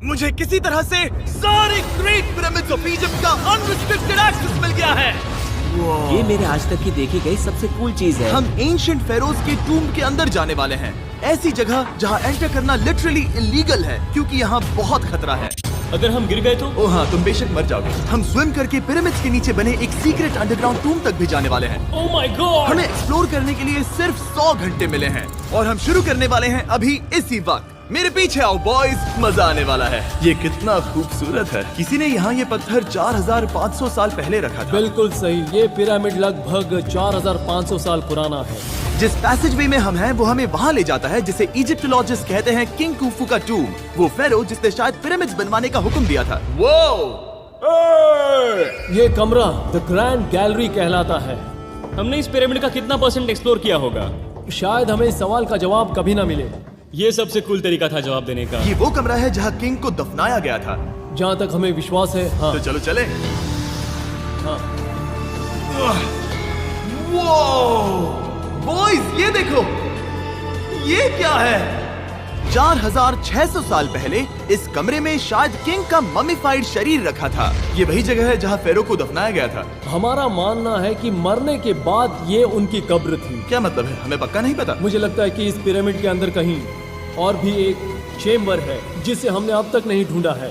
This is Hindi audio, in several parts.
मुझे किसी तरह से सारे ग्रेट पिरामिड्स ऑफ इजिप्ट का अनरिस्ट्रिक्टेड एक्सेस मिल गया है। ये मेरे आज तक की देखी गई सबसे कूल चीज है। हम एंशिएंट फेरोज के टूम के अंदर जाने वाले हैं, ऐसी जगह जहाँ एंटर करना लिटरली इलीगल है क्योंकि यहाँ बहुत खतरा है। अगर हम गिर गए तो? ओ हाँ, तुम बेशक मर जाओगे। हम स्विम करके पिरामिड्स के नीचे बने एक सीक्रेट अंडरग्राउंड टूम तक भी जाने वाले हैं। Oh my God! हमें एक्सप्लोर करने के लिए सिर्फ 100 घंटे मिले हैं और हम शुरू करने वाले हैं अभी इसी वक्त। मेरे पीछे आओ बॉयज, मजा आने वाला है। ये कितना खूबसूरत है। किसी ने यहाँ ये पत्थर 4500 साल पहले रखा था। बिल्कुल सही, ये पिरामिड लगभग 4500 साल पुराना है। जिस पैसेजवे में हम हैं वो हमें वहाँ ले जाता है जिसे इजिप्टोलॉजिस्ट कहते हैं किंग कुफू का टूम, वो फेरो जिसने शायद पिरामिड्स बनवाने का हुक्म दिया था। ये कमरा द ग्रैंड गैलरी कहलाता है। हमने इस पिरामिड का कितना % एक्सप्लोर किया होगा? शायद हमें इस सवाल का जवाब कभी ना मिले। ये सबसे कूल तरीका था जवाब देने का। ये वो कमरा है जहाँ किंग को दफनाया गया था। जहाँ तक हमें विश्वास है। हाँ। तो चलो चले। हाँ। बॉयज ये देखो, ये क्या है? 4600 साल पहले इस कमरे में शायद किंग का मम्मीफाइड शरीर रखा था। ये वही जगह है जहाँ फेरो को दफनाया गया था। हमारा मानना है कि मरने के बाद ये उनकी कब्र थी। क्या मतलब है? हमें पक्का नहीं पता। मुझे लगता है कि इस पिरामिड के अंदर कहीं और भी एक चेम्बर है जिसे हमने अब तक नहीं ढूंढा है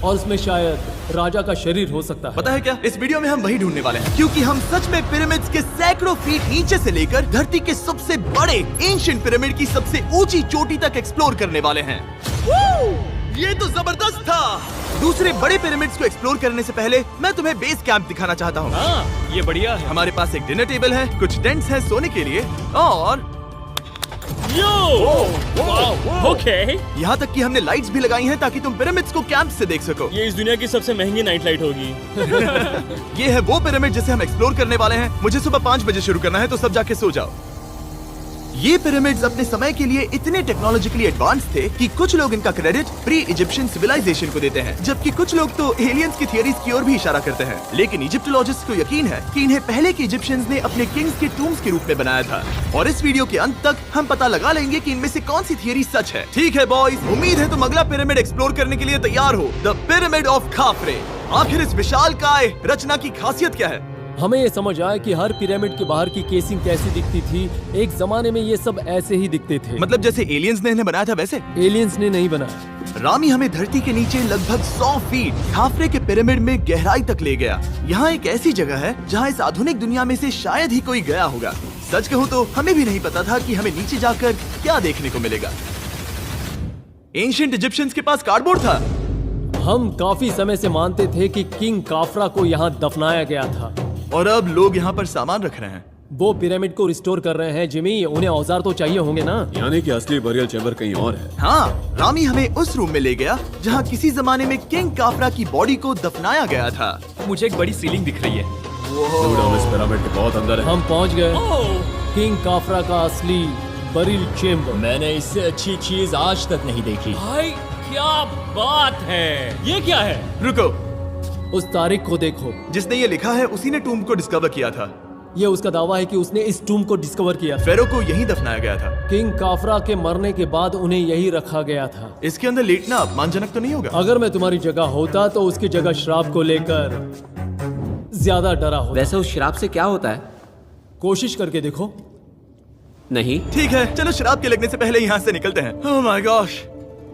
और उसमें शायद राजा का शरीर हो सकता है। पता है क्या, इस वीडियो में हम वही ढूंढने वाले हैं क्योंकि हम सच में पिरामिड्स के सैकड़ों फीट नीचे से लेकर धरती के सबसे बड़े एंशिएंट पिरामिड की सबसे ऊंची चोटी तक एक्सप्लोर करने वाले हैं। ये तो जबरदस्त था। दूसरे बड़े पिरामिड्स को एक्सप्लोर करने से पहले मैं तुम्हें बेस कैंप दिखाना चाहता हूँ। हाँ, ये बढ़िया है। हमारे पास एक डिनर टेबल है, कुछ टेंट्स हैं सोने के लिए और ओके। यहाँ तक कि हमने लाइट्स भी लगाई हैं ताकि तुम पिरामिड्स को कैंप से देख सको। ये इस दुनिया की सबसे महंगी नाइट लाइट होगी। ये है वो पिरामिड जिसे हम एक्सप्लोर करने वाले हैं। मुझे सुबह 5 बजे शुरू करना है तो सब जाके सो जाओ। ये पिरामिड्स अपने समय के लिए इतने टेक्नोलॉजिकली एडवांस थे कि कुछ लोग इनका क्रेडिट प्री इजिप्शियन सिविलाइजेशन को देते हैं, जबकि कुछ लोग तो एलियंस की थियरीज की ओर भी इशारा करते हैं। लेकिन इजिप्टोलॉजिस्ट को यकीन है कि इन्हें पहले के इजिप्शियंस ने अपने किंग्स के टूम्स के रूप में बनाया था। और इस वीडियो के अंत तक हम पता लगा लेंगे कि इनमें से कौन सी थियरी सच है। ठीक है बॉयज, उम्मीद है तुम अगला पिरामिड एक्सप्लोर करने के लिए तैयार हो। The pyramid of खाफरे। आखिर इस विशालकाय रचना की खासियत क्या है? हमें ये समझ आया कि हर पिरामिड के बाहर की केसिंग कैसी दिखती थी। एक जमाने में ये सब ऐसे ही दिखते थे। मतलब जैसे एलियंस ने इन्हें बनाया था वैसे? एलियंस ने नहीं बनाया। रामी हमें धरती के नीचे लगभग 100 फीट खाफरे के पिरामिड में गहराई तक ले गया। यहाँ एक ऐसी जगह है जहाँ इस आधुनिक दुनिया में से शायद ही कोई गया होगा। सच कहूँ तो हमें भी नहीं पता था कि हमें नीचे जाकर क्या देखने को मिलेगा। एंशिएंट इजिप्शियंस के पास कार्डबोर्ड था। हम काफी समय से मानते थे कि किंग काफरा को यहाँ दफनाया गया था और अब लोग यहाँ पर सामान रख रहे हैं। वो पिरामिड को रिस्टोर कर रहे हैं। जिमी, उन्हें औजार तो चाहिए होंगे ना? यानी कि असली बरियल चैम्बर कहीं और है। हाँ, रामी हमें उस रूम में ले गया जहाँ किसी जमाने में किंग काफरा की बॉडी को दफनाया गया था। मुझे एक बड़ी सीलिंग दिख रही है। दुर्गा में इस पिरामिड के बहुत अंदर है। हम पहुँच गए किंग काफरा का असली बरियल चेम्बर। मैंने इससे अच्छी चीज आज तक नहीं देखी। भाई क्या बात है! ये क्या है? रुको, उस तारीख को देखो। जिसने ये लिखा है उसी ने टूम को डिस्कवर किया था। ये उसका दावा है कि उसने इस टूम को डिस्कवर किया था। फेरो को यहीं दफनाया गया था। किंग काफरा के मरने के बाद उन्हें यही रखा गया था। इसके अंदर लेटना अपमानजनक तो नहीं होगा? अगर मैं तुम्हारी जगह होता तो उसकी जगह शराब को लेकर ज्यादा डरा होता। वैसे उस शराब से क्या होता है? कोशिश करके देखो। नहीं। ठीक है, चलो शराब के लगने से पहले यहाँ से निकलते हैं। ओह माय गॉश,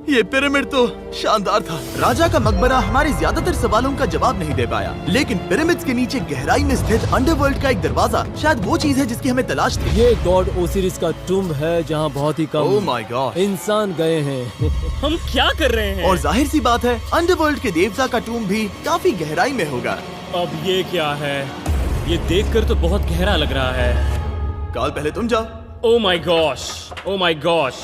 ये पिरामिड तो शानदार था। राजा का मकबरा हमारे ज्यादातर सवालों का जवाब नहीं दे पाया, लेकिन पिरामिड्स के नीचे गहराई में स्थित अंडरवर्ल्ड का एक दरवाजा शायद वो चीज है जिसकी हमें तलाश थी। ये गॉड ओसिरिस का टूम्ब है जहाँ बहुत ही ओह कम माय गॉड इंसान गए हैं। हम क्या कर रहे हैं? और जाहिर सी बात है अंडरवर्ल्ड के देवता का टूम्ब भी काफी गहराई में होगा। अब ये क्या है? ये देखकर तो बहुत गहरा लग रहा है। काल पहले तुम जाओ। Oh my gosh, oh my gosh,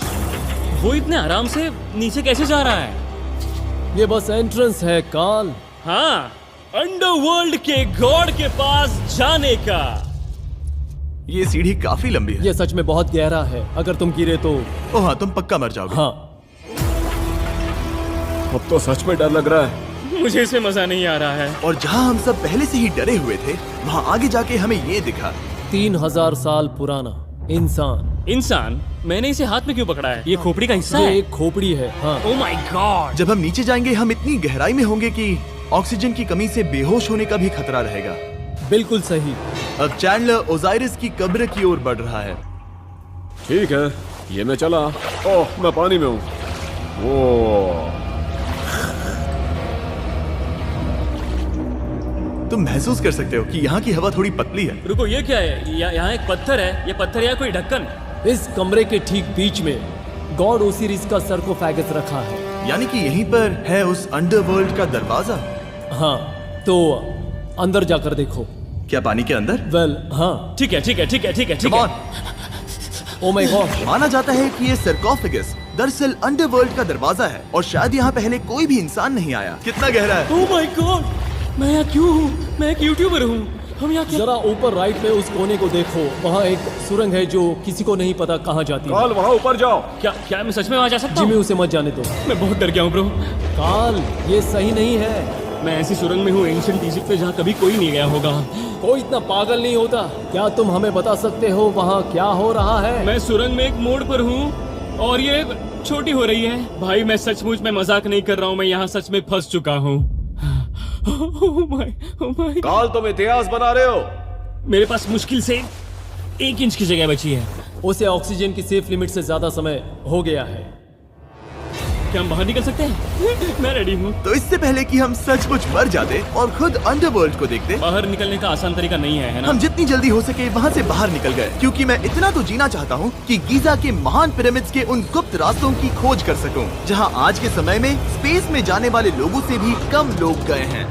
वो इतने आराम से नीचे कैसे जा रहा है? ये बस एंट्रेंस है काल। हाँ, अंडरवर्ल्ड के गॉड के पास जाने का। ये सीढ़ी काफी लंबी है। ये सच में बहुत गहरा है। अगर तुम गिरे तो ओह हाँ, तुम पक्का मर जाओगे। हाँ। अब तो सच में डर लग रहा है। मुझे इसमें मजा नहीं आ रहा है। और जहाँ हम सब पहले से ही डरे हुए थे, वहाँ आगे जाके हमें ये दिखा। 3000 साल पुराना इंसान इंसान, मैंने इसे हाथ में क्यों पकड़ा है? ये खोपड़ी का हिस्सा ये है। एक खोपड़ी है। हाँ, ओह माय गॉड। जब हम नीचे जाएंगे हम इतनी गहराई में होंगे कि ऑक्सीजन की कमी से बेहोश होने का भी खतरा रहेगा। बिल्कुल सही। अब चैंडलर ओजाइरिस की कब्र की ओर बढ़ रहा है। ठीक है, ये मैं चला। ओह, मैं पानी में हूँ। वो तुम महसूस कर सकते हो कि यहाँ की हवा थोड़ी पतली है। रुको, ये क्या है? यहाँ एक पत्थर है। ये पत्थर या कोई ढक्कन? इस कमरे के ठीक बीच में गॉड ओसिरिस का सरकोफेगस रखा है। यानी कि यहीं पर है उस अंडरवर्ल्ड का दरवाजा। हाँ, तो अंदर जाकर देखो। क्या पानी के अंदर? वेल, हाँ। ठीक है, ठीक है, ठीक है, ठीक है, ठीक Come है। on! Oh my God. माना जाता है कि ये सरकोफेगस दरअसल अंडरवर्ल्ड का दरवाजा है और शायद यहाँ पहले कोई भी इंसान नहीं आया। कितना गहरा है? ओह माय गॉड, मैं यहाँ क्यों हूँ? मैं एक यूट्यूबर हूँ। हम यहाँ क्या? जरा ऊपर राइट में उस कोने को देखो, वहाँ एक सुरंग है जो किसी को नहीं पता कहाँ जाती है। काल, वहाँ ऊपर जाओ। क्या मैं सच में वहाँ जा सकता जिमी, हूँ? उसे मत जाने दो। मैं बहुत डर गया हूँ ब्रो। काल, ये सही नहीं है। मैं ऐसी सुरंग में हूँ एंशिएंट इजिप्ट में जहाँ कभी कोई नहीं गया होगा। कोई इतना पागल नहीं होता। क्या तुम हमें बता सकते हो वहाँ क्या हो रहा है? मैं सुरंग में एक मोड़ पर हूँ और ये छोटी हो रही है। भाई मैं सचमुच में मजाक नहीं कर रहा हूँ, मैं यहाँ सच में फंस चुका हूँ। Oh my. काल, तुम इतिहास बना रहे हो। मेरे पास मुश्किल से 1 इंच की जगह बची है। उसे ऑक्सीजन की सेफ लिमिट से ज्यादा समय हो गया है। क्या हम बाहर निकल सकते हैं? मैं रेडी हूँ। तो इससे पहले कि हम सचमुच मर जाते और खुद अंडरवर्ल्ड को देखते, बाहर निकलने का आसान तरीका नहीं है ना? हम जितनी जल्दी हो सके वहाँ से बाहर निकल गए, क्योंकि मैं इतना तो जीना चाहता हूँ कि गीजा के महान पिरामिड्स के उन गुप्त रास्तों की खोज कर सकूं, जहाँ आज के समय में स्पेस में जाने वाले लोगों से भी कम लोग गए हैं।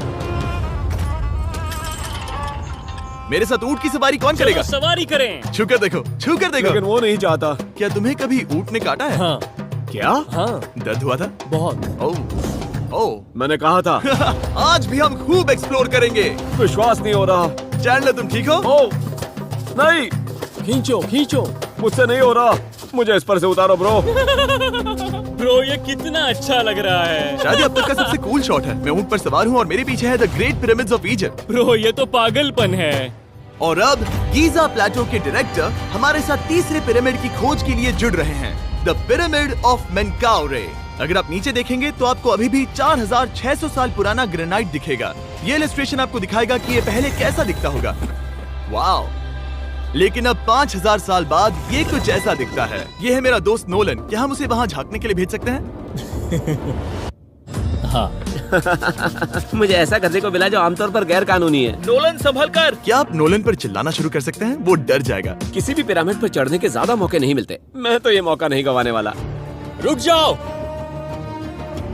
मेरे साथ ऊंट की सवारी कौन चलो करेगा? सवारी करें। छू कर देखो, छू कर देखो। लेकिन वो नहीं चाहता। क्या तुम्हें कभी ऊंट ने काटा है? हाँ क्या? हाँ, दर्द हुआ था? बहुत। ओह ओह। मैंने कहा था। आज भी हम खूब एक्सप्लोर करेंगे। विश्वास नहीं हो रहा। चैंडलर तुम ठीक हो? ओह, नहीं, खींचो खींचो। मुझसे नहीं हो रहा। मुझे इस पर से उतारो ब्रो। ब्रो ये कितना अच्छा लग रहा है। शायद ये अब तक का सबसे कूल शॉट है। मैं ऊंट पर सवार हूँ और मेरे पीछे है the great pyramids of Egypt. Bro ये तो पागलपन है। और अब गीजा प्लेटो के डायरेक्टर हमारे साथ तीसरे पिरामिड की खोज के लिए जुड़ रहे हैं, द पिरामिड ऑफ मेनकाउरे। अगर आप नीचे देखेंगे तो आपको अभी भी 4600 साल पुराना ग्रेनाइट दिखेगा। ये इलस्ट्रेशन आपको दिखाएगा कि ये पहले कैसा दिखता होगा। वाओ! लेकिन अब 5000 साल बाद ये कुछ ऐसा दिखता है। ये है मेरा दोस्त नोलन। क्या हम उसे वहाँ झांकने के लिए भेज सकते हैं? मुझे ऐसा करने को मिला जो आमतौर पर गैर कानूनी है। नोलन संभल कर। क्या आप नोलन पर चिल्लाना शुरू कर सकते हैं? वो डर जाएगा। किसी भी पिरामिड पर चढ़ने के ज्यादा मौके नहीं मिलते। मैं तो ये मौका नहीं गंवाने वाला। रुक जाओ,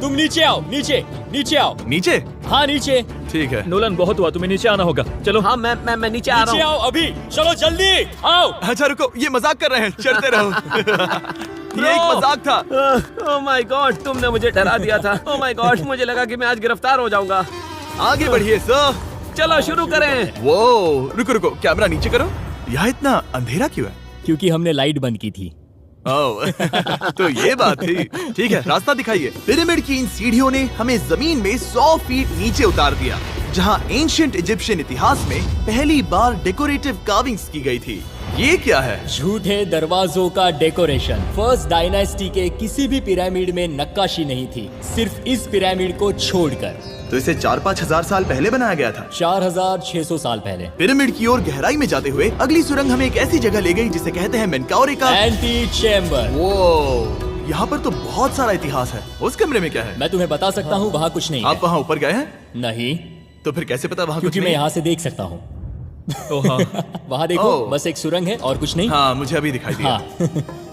तुम नीचे आओ। नीचे नीचे आओ। नीचे? हाँ नीचे। ठीक है। नोलन बहुत हुआ, तुम्हें नीचे आना होगा। चलो। हाँ, मैं नीचे आ नीचे रहा हूँ। आओ अभी। चलो जल्दी आओ। अच्छा रुको, ये मजाक कर रहे हैं। चढ़ते रहो। ये एक मजाक था। ओह माय गॉड, तुमने मुझे डरा दिया था। ओह माय गॉड, मुझे लगा कि मैं आज गिरफ्तार हो जाऊंगा। आगे बढ़िए सर। चलो शुरू करें। वो रुको रुको, कैमरा नीचे करो। यहाँ इतना अंधेरा क्यों है? क्योंकि हमने लाइट बंद की थी। ओह, तो ये बात थी। ठीक है, रास्ता दिखाइए। पिरामिड की इन सीढ़ियों ने हमें जमीन में 100 फीट नीचे उतार दिया, जहाँ एंशिएंट इजिप्शियन इतिहास में पहली बार डेकोरेटिव कार्विंग्स की गई थी। ये क्या है? झूठे दरवाजों का डेकोरेशन। फर्स्ट डायनास्टी के किसी भी पिरामिड में नक्काशी नहीं थी, सिर्फ इस पिरामिड को छोड़कर। तो इसे 4-5 हजार साल पहले बनाया गया था। 4600 साल पहले। पिरामिड की ओर गहराई में जाते हुए अगली सुरंग हमें एक ऐसी जगह ले गई जिसे कहते हैं मेनकाउरे का एंटी चैम्बर। वो यहाँ पर तो बहुत सारा इतिहास है। उस कमरे में क्या है? मैं तुम्हें बता सकता हूँ, वहाँ कुछ नहीं आप है। वहाँ ऊपर गए हैं? नहीं, तो फिर कैसे पता वहाँ कुछ क्योंकि मैं नहीं? यहाँ से देख सकता हूँ। वहाँ देखो, ओह। बस एक सुरंग है और कुछ नहीं। हाँ, मुझे अभी दिखाई दिया। हाँ।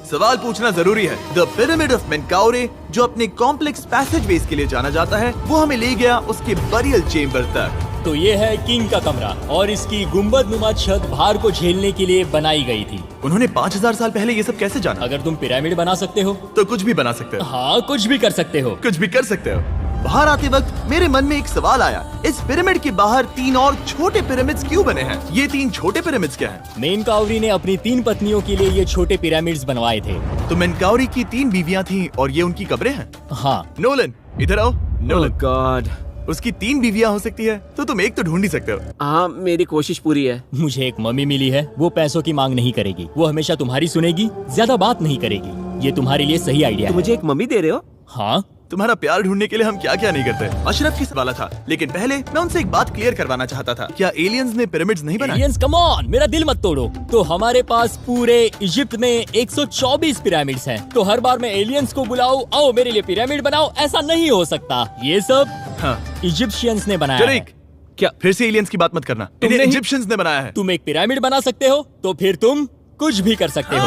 सवाल पूछना जरूरी है। द पिरामिड ऑफ मेनकाउरे, जो अपने कॉम्प्लेक्स पैसेजवेज के लिए जाना जाता है, वो हमें ले गया उसके बरियल चेम्बर तक। तो ये है किंग का कमरा और इसकी गुंबदनुमा छत भार को झेलने के लिए बनाई गई थी। उन्होंने 5000 साल पहले ये सब कैसे जाना? अगर तुम पिरामिड बना सकते हो तो कुछ भी बना सकते हो। हाँ, कुछ भी कर सकते हो। कुछ भी कर सकते हो। बाहर आते वक्त मेरे मन में एक सवाल आया, इस पिरामिड के बाहर 3 और छोटे पिरामिड्स क्यों बने हैं? ये 3 छोटे पिरामिड्स क्या हैं? मेनकाउरी ने अपनी 3 पत्नियों के लिए ये छोटे पिरामिड्स बनवाए थे। तो मेनकाउरी की 3 बीवियां थीं और ये उनकी कब्रें हैं। हाँ। नोलन इधर आओ। ओह नोलन, गॉड, उसकी 3 बीवियां हो सकती है, तो तुम एक तो ढूंढ ही सकते हो। हाँ, मेरी कोशिश पूरी है। मुझे एक मम्मी मिली है, वो पैसों की मांग नहीं करेगी, वो हमेशा तुम्हारी सुनेगी, ज्यादा बात नहीं करेगी। ये तुम्हारे लिए सही आइडिया तो है। मुझे एक मम्मी दे रहे हो? हाँ, तुम्हारा प्यार ढूंढने के लिए हम क्या क्या नहीं करते। अशरफ की वाला था, लेकिन पहले मैं उनसे एक बात क्लियर करवाना चाहता था। क्या एलियंस ने पिरामिड्स नहीं बनाए? एलियंस, कम ऑन, मेरा दिल मत तोड़ो। तो हमारे पास पूरे इजिप्ट में 124 पिरामिड्स हैं। तो हर बार मैं एलियंस को बुलाऊं, आओ मेरे लिए पिरामिड बनाओ, ऐसा नहीं हो सकता। ये सब हाँ। इजिप्शियंस ने बनाया है। शरीक, क्या फिर से एलियंस की बात मत करना। तुमने इन्हें ही- इजिप्शियंस ने बनाया है। तुम एक पिरामिड बना सकते हो, तो फिर तुम कुछ भी कर सकते हो।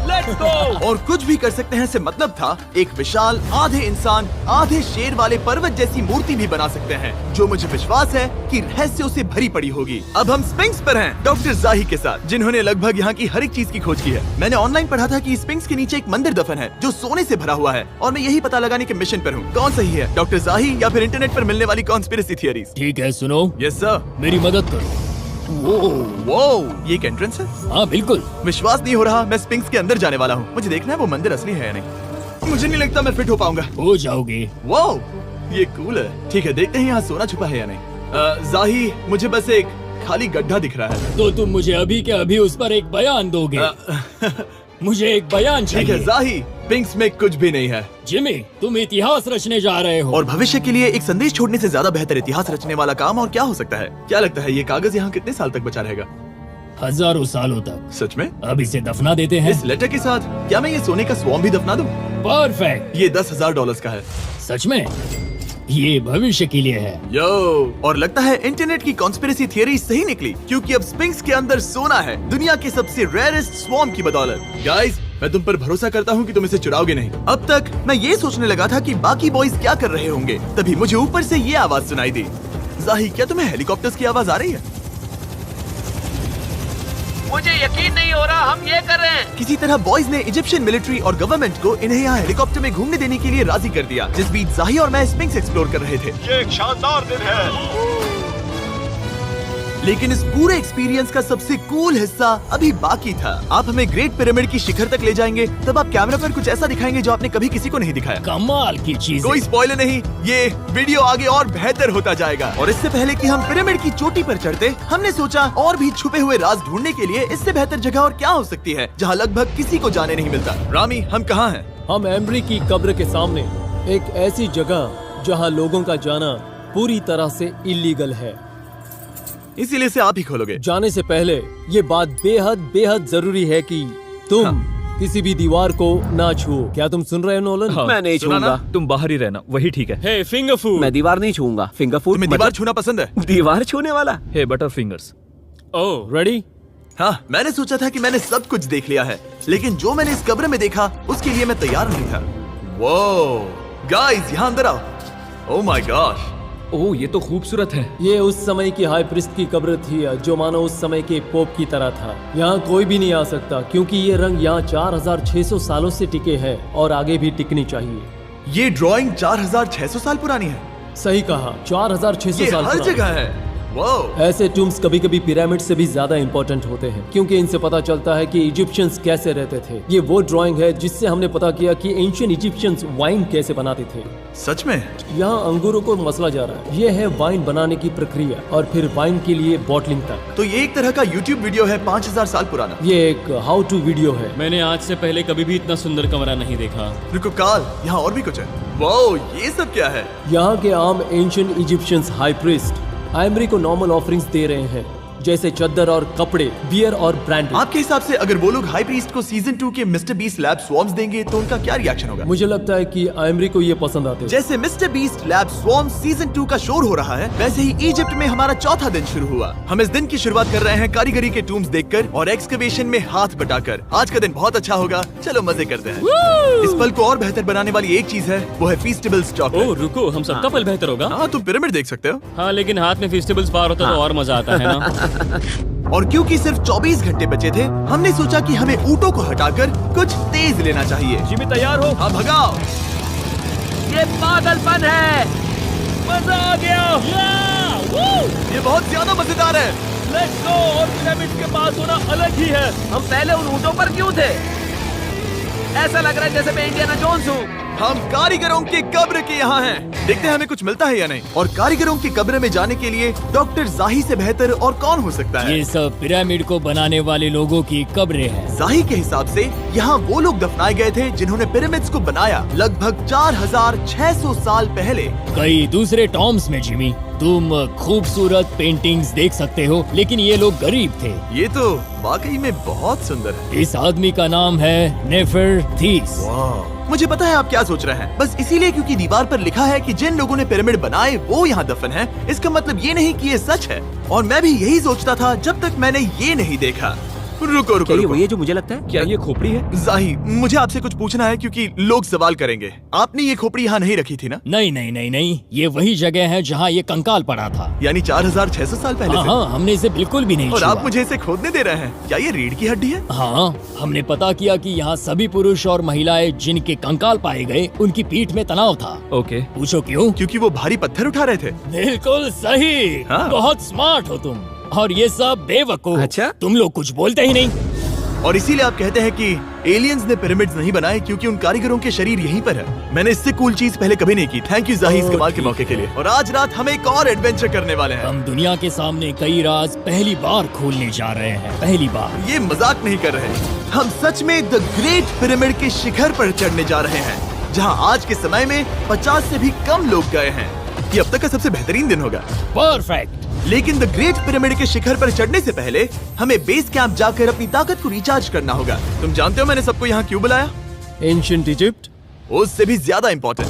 Let's go. और कुछ भी कर सकते हैं से मतलब था एक विशाल आधे इंसान आधे शेर वाले पर्वत जैसी मूर्ति भी बना सकते हैं, जो मुझे विश्वास है कि रहस्यों से भरी पड़ी होगी। अब हम स्पिंक्स पर हैं, डॉक्टर जाही के साथ, जिन्होंने लगभग यहाँ की हर एक चीज की खोज की है। मैंने ऑनलाइन पढ़ा था कि स्पिंक्स के नीचे एक मंदिर दफन है जो सोने से भरा हुआ है, और मैं यही पता लगाने के मिशन पर हूँ। कौन सही है, डॉक्टर जाही या फिर इंटरनेट पर मिलने वाली कॉन्स्पिरेसी थियरीज? ठीक है, सुनो, यस सर। मेरी मदद करो। वो ये एक एंट्रेंस है? हाँ बिल्कुल। विश्वास नहीं हो रहा, मैं स्पिंक्स के अंदर जाने वाला हूँ। मुझे देखना है वो मंदिर असली है या नहीं। मुझे नहीं लगता मैं फिट हो पाऊंगा। हो जाओगे। वाओ, ये कूल है। ठीक है, देखते हैं यहाँ सोना छुपा है या नहीं। जाही, मुझे बस एक खाली गड्ढा दिख रहा है। तो तुम मुझे अभी के अभी उस पर एक बयान दोगे? मुझे एक बयान ठीक है चाहिए। जाही, पिंक्स में कुछ भी नहीं है। जिमी, तुम इतिहास रचने जा रहे हो। और भविष्य के लिए एक संदेश छोड़ने से ज्यादा बेहतर इतिहास रचने वाला काम और क्या हो सकता है? क्या लगता है ये कागज यहाँ कितने साल तक बचा रहेगा? हजारों सालों तक। सच में? अब इसे दफना देते हैं। इस लेटर के साथ क्या मैं ये सोने का स्वॉर्म भी दफना दूं? परफेक्ट। ये $10,000 का है। सच में? ये भविष्य के लिए है। यो, और लगता है इंटरनेट की कॉन्स्पिरेसी थियरी सही निकली, क्योंकि अब स्पिंक्स के अंदर सोना है, दुनिया के सबसे रेयरेस्ट स्वॉर्म की बदौलत। गाइस, मैं तुम पर भरोसा करता हूँ कि तुम इसे चुराओगे नहीं। अब तक मैं ये सोचने लगा था कि बाकी बॉयज क्या कर रहे होंगे, तभी मुझे ऊपर से ये आवाज सुनाई दी। जाही, क्या तुम्हें हेलीकॉप्टर्स की आवाज आ रही है? मुझे यकीन नहीं हो रहा हम ये कर रहे हैं। किसी तरह बॉयज ने इजिप्शियन मिलिट्री और गवर्नमेंट को इन्हें यहाँ हेलीकॉप्टर में घूमने देने के लिए राजी कर दिया, जिस बीच जाही और मैं स्पिंक्स एक्सप्लोर कर रहे थे। ये एक शानदार दिन है। लेकिन इस पूरे एक्सपीरियंस का सबसे कूल हिस्सा अभी बाकी था। आप हमें ग्रेट पिरामिड की शिखर तक ले जाएंगे, तब आप कैमरा पर कुछ ऐसा दिखाएंगे जो आपने कभी किसी को नहीं दिखाया। कमाल की चीज। कोई स्पॉइलर नहीं, ये वीडियो आगे और बेहतर होता जाएगा। और इससे पहले कि हम पिरामिड की चोटी पर चढ़ते, हमने सोचा और भी छुपे हुए राज ढूंढने के लिए इससे बेहतर जगह और क्या हो सकती है, जहाँ लगभग किसी को जाने नहीं मिलता। रामी, हम कहाँ हैं? हम एम्ब्री की कब्र के सामने, एक ऐसी जगह जहां लोगों का जाना पूरी तरह से इलीगल है। इसीलिए से आप ही खोलोगे। जाने से पहले ये बात बेहद बेहद जरूरी है कि तुम किसी भी दीवार को ना छुओ। क्या तुम सुन रहे हो नोलन? मैं नहीं सुना ना? छूऊंगा। तुम बाहर ही रहना, वही ठीक है। हे फिंगर फूड। मैं दीवार नहीं छूऊंगा। फिंगर फूड तुम्हें दीवार छूना पसंद है? दीवार छूने वाला? हे बटर फिंगर्स। ओह, रेडी? हाँ, मैंने सोचा था कि मैंने सब कुछ देख लिया है, लेकिन जो मैंने इस कब्र में देखा उसके लिए मैं तैयार नहीं था। वो गाइस, यहाँ अंदर आओ। ओह माय गॉश, ओह, ये तो खूबसूरत है। ये उस समय की हाई प्रिस्ट की कब्र थी, जो मानो उस समय के पोप की तरह था। यहाँ कोई भी नहीं आ सकता, क्योंकि ये रंग यहाँ 4600 सालों से टिके हैं और आगे भी टिकनी चाहिए। ये ड्राइंग 4600 साल पुरानी है। सही कहा, 4600 ये साल हर पुरानी। जगह है। वाह, ऐसे टूम्स कभी कभी पिरामिड से भी ज्यादा इंपॉर्टेंट होते हैं, क्योंकि इनसे पता चलता है कि इजिप्शियंस कैसे रहते थे। ये वो ड्राइंग है जिससे हमने पता किया कि एंशियंट इजिप्शियंस वाइन कैसे बनाते थे। सच में? यहाँ अंगूरों को मसला जा रहा है। ये है वाइन बनाने की प्रक्रिया और फिर वाइन के लिए बॉटलिंग तक। तो ये एक तरह का YouTube वीडियो है 5000 साल पुराना। ये एक हाउ टू वीडियो है। मैंने आज से पहले कभी भी इतना सुंदर कमरा नहीं देखा। रुको काल, यहाँ और भी कुछ है। वाओ, ये सब क्या है? यहाँ के आम एंशियंट इजिप्शियंस हाई प्रीस्ट आइमरी को नॉर्मल ऑफरिंग्स दे रहे हैं, जैसे चद्दर और कपड़े, बियर और ब्रांडी। आपके हिसाब से अगर वो लोग हाई प्रीस्ट को सीजन 2 के मिस्टर बीस्ट लैब स्वॉर्म्स देंगे तो उनका क्या रिएक्शन होगा? मुझे लगता है कि आइमरी को ये पसंद आते हैं। जैसे मिस्टर बीस्ट लैब स्वॉर्म्स सीजन 2 का शोर हो रहा है, वैसे ही इजिप्ट में हमारा चौथा दिन शुरू हुआ। हम इस दिन की शुरुआत कर रहे हैं कारीगरी के टूम्स देखकर और एक्सकवेशन में हाथ बटाकर। आज का दिन बहुत अच्छा होगा, चलो मजे करते हैं। इस पल को और बेहतर बनाने वाली एक चीज है, वो है फीस्टेबल्स ओह चॉकलेट। रुको, हम सबका पल बेहतर होगा। हाँ, तुम पिरामिड देख सकते हो। हाँ, लेकिन हाथ में फेस्टिवल्स बार होता तो और मजा आता है ना। और क्योंकि सिर्फ 24 घंटे बचे थे, हमने सोचा कि हमें ऊँटों को हटाकर कुछ तेज लेना चाहिए। जिमी, तैयार हो? हाँ, भगाओ। ये पागलपन है। मजा आ गया। ये बहुत ज्यादा मजेदार है। Let's go. और पिरामिड के पास होना अलग ही है। हम पहले उन ऊँटों पर क्यों थे? ऐसा लग रहा है जैसे मैं इंडियाना जोन्स हूँ। हम कारीगरों की कब्र के यहाँ हैं। देखते हैं हमें कुछ मिलता है या नहीं। और कारीगरों की कब्र में जाने के लिए डॉक्टर जाही से बेहतर और कौन हो सकता है। ये सब पिरामिड को बनाने वाले लोगों की कब्रें हैं। जाही के हिसाब से यहाँ वो लोग दफनाए गए थे जिन्होंने पिरामिड्स को बनाया लगभग 4600 साल पहले। कई दूसरे टॉम्स में जिमी, तुम खूबसूरत पेंटिंग्स देख सकते हो, लेकिन ये लोग गरीब थे। ये तो वाकई में बहुत सुंदर है। इस आदमी का नाम है नेफरथीस। मुझे पता है आप क्या सोच रहे हैं, बस इसीलिए क्योंकि दीवार पर लिखा है कि जिन लोगों ने पिरामिड बनाए वो यहाँ दफन है, इसका मतलब ये नहीं कि ये सच है। और मैं भी यही सोचता था जब तक मैंने ये नहीं देखा। रुको रुको रुको। ये जो मुझे लगता है, क्या ये खोपड़ी है? जाही, मुझे आपसे कुछ पूछना है क्योंकि लोग सवाल करेंगे। आपने ये खोपड़ी यहाँ नहीं रखी थी ना? नहीं नहीं नहीं नहीं, ये वही जगह है जहाँ ये कंकाल पड़ा था। यानी 4600 साल पहले से? हाँ, हमने इसे बिल्कुल भी नहीं और छुआ। आप मुझे इसे खोदने दे रहे हैं? क्या ये रीढ़ की हड्डी है? हाँ, हमने पता किया कि यहाँ सभी पुरुष और महिलाएं जिनके कंकाल पाए गए उनकी पीठ में तनाव था। ओके। पूछो क्यों? क्योंकि वो भारी पत्थर उठा रहे थे। बिल्कुल सही। हाँ। बहुत स्मार्ट हो तुम। और ये सब बेवकूफ। अच्छा? तुम लोग कुछ बोलते ही नहीं। और इसीलिए आप कहते हैं कि एलियंस ने पिरामिड्स नहीं बनाए क्योंकि उन कारीगरों के शरीर यहीं पर है। मैंने इससे कूल चीज पहले कभी नहीं की। थैंक यू जाही इस कमाल के मौके के लिए। और आज रात हम एक और एडवेंचर करने वाले हैं। हम दुनिया के सामने कई राज पहली बार खोलने जा रहे हैं। पहली बार। ये मजाक नहीं कर रहे। हम सच में द ग्रेट पिरामिड के शिखर पर चढ़ने जा रहे हैं, जहां आज के समय में 50 से भी कम लोग गए हैं। ये अब तक का सबसे बेहतरीन दिन होगा। परफेक्ट। लेकिन द ग्रेट पिरामिड के शिखर पर चढ़ने से पहले हमें बेस कैंप जाकर अपनी ताकत को रिचार्ज करना होगा। तुम जानते हो मैंने सबको यहाँ क्यों बुलाया? Ancient Egypt. उससे भी ज्यादा इम्पोर्टेंट,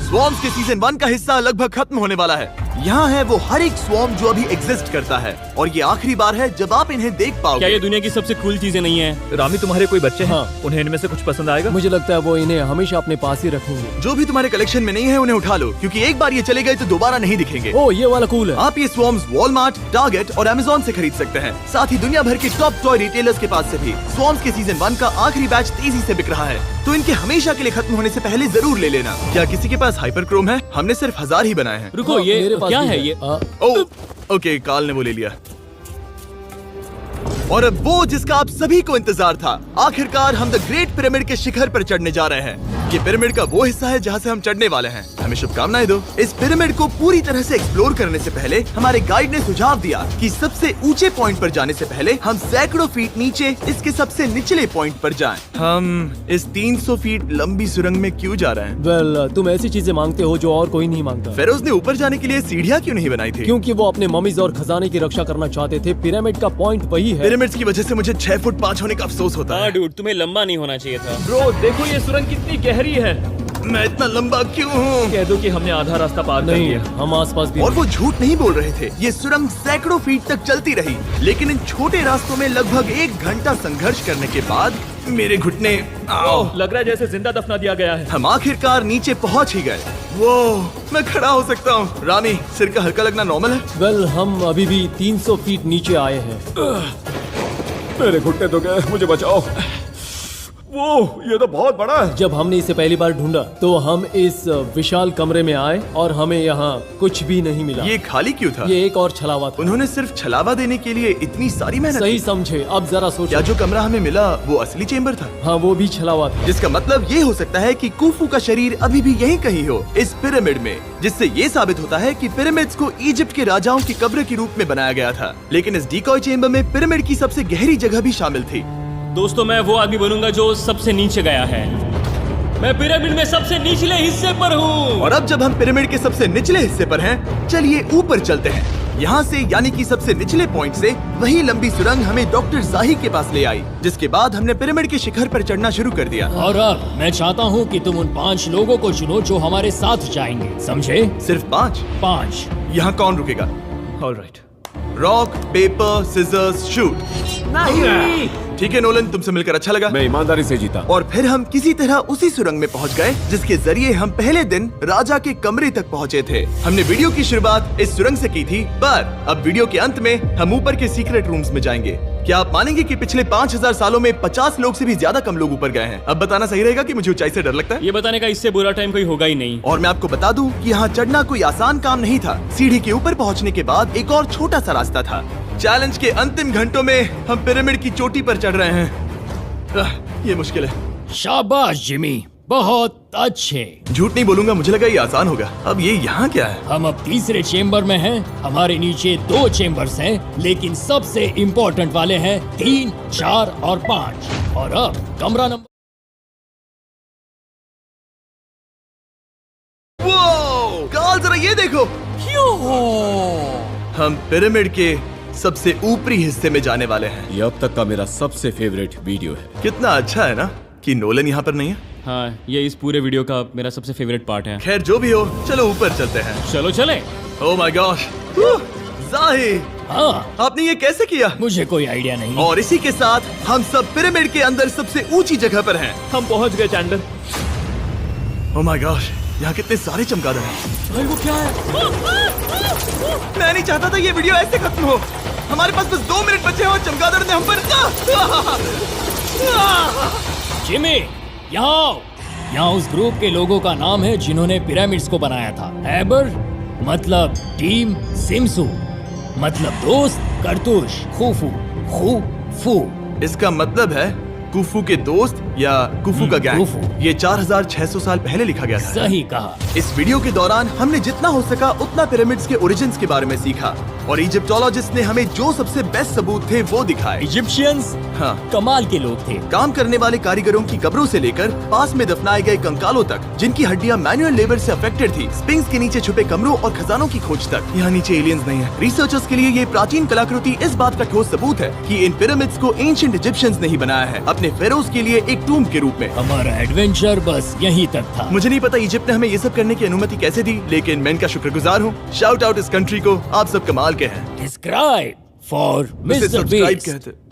स्वॉर्म्स के सीजन 1 का हिस्सा लगभग खत्म होने वाला है। यहाँ है वो हर एक स्वॉर्म जो अभी एग्जिस्ट करता है, और ये आखिरी बार है जब आप इन्हें देख क्या पाओगे। ये दुनिया की सबसे कूल चीजें नहीं है? रामी, तुम्हारे कोई बच्चे हैं? हाँ। उन्हें इनमें से कुछ पसंद आएगा? मुझे लगता है वो इन्हें हमेशा अपने पास ही रखेंगे। जो भी तुम्हारे कलेक्शन में नहीं है उन्हें उठा लो, क्योंकि एक बार ये चले गए तो दोबारा नहीं दिखेंगे। ओ, ये वाला कूल है। आप ये स्वॉर्म्स वॉलमार्ट, टारगेट और अमेज़न से खरीद सकते हैं। साथ ही दुनिया भर के टॉप टॉय रिटेलर्स के पास से भी। स्वॉर्म्स के सीजन 1 का आखिरी बैच तेजी से बिक रहा है, तो इनके हमेशा के लिए खत्म होने से पहले जरूर ले लेना। क्या किसी के पास हाइपर क्रोम है? हमने सिर्फ 1000 ही बनाए हैं। रुको, हाँ, ये मेरे पास क्या भी है ये? ओ, ओके, काल ने वो ले लिया। और अब वो जिसका आप सभी को इंतजार था, आखिरकार हम द ग्रेट पिरामिड के शिखर पर चढ़ने जा रहे हैं। ये पिरामिड का वो हिस्सा है जहाँ से हम चढ़ने वाले हैं। हमें शुभकामनाएं दो। इस पिरामिड को पूरी तरह से एक्सप्लोर करने से पहले हमारे गाइड ने सुझाव दिया कि सबसे ऊंचे पॉइंट पर जाने से पहले हम सैकड़ों फीट नीचे इसके सबसे निचले पॉइंट पर जाएं। हम इस 300 फीट लंबी सुरंग में क्यों जा रहे हैं? वेल, तुम ऐसी चीजें मांगते हो जो और कोई नहीं मांगता। फेरोज ने ऊपर जाने के लिए सीढ़ियाँ क्यों नहीं बनाई थी? क्योंकि वो अपने ममीज और खजाने की रक्षा करना चाहते थे। पिरामिड का पॉइंट वही है। पिरामिड्स की वजह से मुझे 6 फुट 5 होने का अफसोस होता हाँ है। डूड, तुम्हें लंबा नहीं होना चाहिए था। ब्रो, देखो ये सुरंग कितनी गहरी है। मैं इतना लंबा क्यों हूँ? कह दो कि हमने आधा रास्ता पार कर नहीं, लिया। हम आसपास भी और वो झूठ नहीं बोल रहे थे। ये सुरंग सैकड़ों फीट तक चलती रही, लेकिन इन छोटे रास्तों में लगभग 1 घंटा संघर्ष करने के बाद मेरे घुटने ओह, लग रहा है जैसे जिंदा दफना दिया गया है। हम आखिरकार नीचे पहुंच ही गए। वो मैं खड़ा हो सकता हूँ। रामी, सिर का हल्का लगना नॉर्मल है? वेल, हम अभी भी 300 फीट नीचे आए हैं। मेरे घुटने तो गए, मुझे बचाओ। वो ये तो बहुत बड़ा है। जब हमने इसे पहली बार ढूंढा तो हम इस विशाल कमरे में आए और हमें यहाँ कुछ भी नहीं मिला। ये खाली क्यों था? ये एक और छलावा था। उन्होंने सिर्फ छलावा देने के लिए इतनी सारी मेहनत सही की। समझे। अब जरा क्या सोचो। जो कमरा हमें मिला वो असली चेंबर था? हाँ, वो भी छलावा था। जिसका मतलब ये हो सकता है कि कुफू का शरीर अभी भी यहीं कहीं हो, इस पिरामिड में, जिससे ये साबित होता है कि पिरामिड्स को इजिप्ट के राजाओं की कब्र के रूप में बनाया गया था। लेकिन इस डिकॉय चेंबर में पिरामिड की सबसे गहरी जगह भी शामिल थी। दोस्तों, मैं वो आदमी बनूंगा जो सबसे नीचे गया है। मैं पिरामिड में सबसे निचले हिस्से पर हूँ। और अब जब हम पिरामिड के सबसे निचले हिस्से पर हैं, चलिए ऊपर चलते हैं। यहाँ से यानी कि सबसे निचले पॉइंट से वही लंबी सुरंग हमें डॉक्टर जाही के पास ले आई, जिसके बाद हमने पिरामिड के शिखर पर चढ़ना शुरू कर दिया। और अब मैं चाहता हूँ कि तुम उन 5 लोगों को चुनो जो हमारे साथ जाएंगे, समझे? सिर्फ 5? 5। यहाँ कौन रुकेगा? Alright. Rock, paper, scissors, shoot. ठीक है नोलन, तुमसे मिलकर अच्छा लगा। मैं ईमानदारी से जीता। और फिर हम किसी तरह उसी सुरंग में पहुंच गए जिसके जरिए हम पहले दिन राजा के कमरे तक पहुंचे थे। हमने वीडियो की शुरुआत इस सुरंग से की थी, पर अब वीडियो के अंत में हम ऊपर के सीक्रेट रूम्स में जाएंगे। क्या आप मानेंगे कि पिछले 5000 सालों में 50 लोग से भी ज्यादा कम लोग ऊपर गए हैं? अब बताना सही रहेगा कि मुझे ऊंचाई से डर लगता है। ये बताने का इससे बुरा टाइम कोई होगा ही नहीं। और मैं आपको बता दूं कि यहाँ चढ़ना कोई आसान काम नहीं था। सीढ़ी के ऊपर पहुँचने के बाद एक और छोटा सा रास्ता था। चैलेंज के अंतिम घंटों में हम पिरामिड की चोटी पर चढ़ रहे हैं। ये मुश्किल है। शाबाश जिमी, बहुत अच्छे। झूठ नहीं बोलूंगा, मुझे लगा ये आसान होगा। अब ये यहाँ क्या है? हम अब तीसरे चेम्बर में हैं। हमारे नीचे 2 चेम्बर्स हैं, लेकिन सबसे इम्पोर्टेंट वाले हैं 3, 4 और 5। और अब कमरा नंबर वो कार्ल, जरा ये देखो। हम पिरामिड के सबसे ऊपरी हिस्से में जाने वाले हैं। ये अब तक का मेरा सबसे फेवरेट वीडियो है। कितना अच्छा है ना कि नोलन यहाँ पर नहीं है। हाँ, ये इस पूरे वीडियो का मेरा सबसे फेवरेट पार्ट है। खैर जो भी हो, चलो ऊपर चलते हैं। चलो चले। ओह माय गॉश, जाहिर, हाँ, आपने ये कैसे किया? मुझे कोई आइडिया नहीं। और इसी के साथ हम सब पिरामिड के अंदर सबसे ऊंची जगह पर हैं। हम पहुंच गए चैंडलर। ओह माय गॉश, यहाँ कितने सारे चमगादड़ हैं। भाई वो क्या है? मैं नहीं चाहता था ये वीडियो ऐसे खत्म हो। हमारे पास बस 2 मिनट बचे हैं और चमगादड़ ने हम पर जिमी, यहाँ आओ। यहाँ उस ग्रुप के लोगों का नाम है जिन्होंने पिरामिड्स को बनाया था। एबर मतलब टीम, सिमसू मतलब दोस्त, करतूश, खुफू, खुफू। इसका मतलब है कुफू के दोस्त या कुफू का गैंग। कुफू। ये 4600 साल पहले लिखा गया था। सही कहा। इस वीडियो के दौरान हमने जितना हो सका उतना पिरामिड्स के ओरिजिन्स के बारे में सीखा और इजिप्टोलॉजिस्ट ने हमें जो सबसे बेस्ट सबूत थे वो दिखाए। इजिप्शियंस हाँ, कमाल के लोग थे। काम करने वाले कारीगरों की कब्रों से लेकर पास में दफनाए गए कंकालों तक, जिनकी हड्डियां मैनुअल लेबर से अफेक्टेड थी, स्पिंक्स के नीचे छुपे कमरों और खजानों की खोज तक। यहाँ नीचे एलियंस नहीं है। रिसर्चर्स के लिए ये प्राचीन कलाकृति इस बात का ठोस सबूत है कि इन पिरामिड्स को एंशिएंट इजिप्शियंस ने ही बनाया है, अपने फेरोज के लिए एक टूम्ब के रूप में। हमारा एडवेंचर बस यहीं तक था। मुझे नहीं पता इजिप्ट ने हमें ये सब करने की अनुमति कैसे दी, लेकिन मैं इनका शुक्रगुजार हूँ। शाउट आउट इस कंट्री को, आप सब कमाल के हैं। डिस्क्राइब फॉर उसे मिस्टर सब्सक्राइब बीस्ट। कहते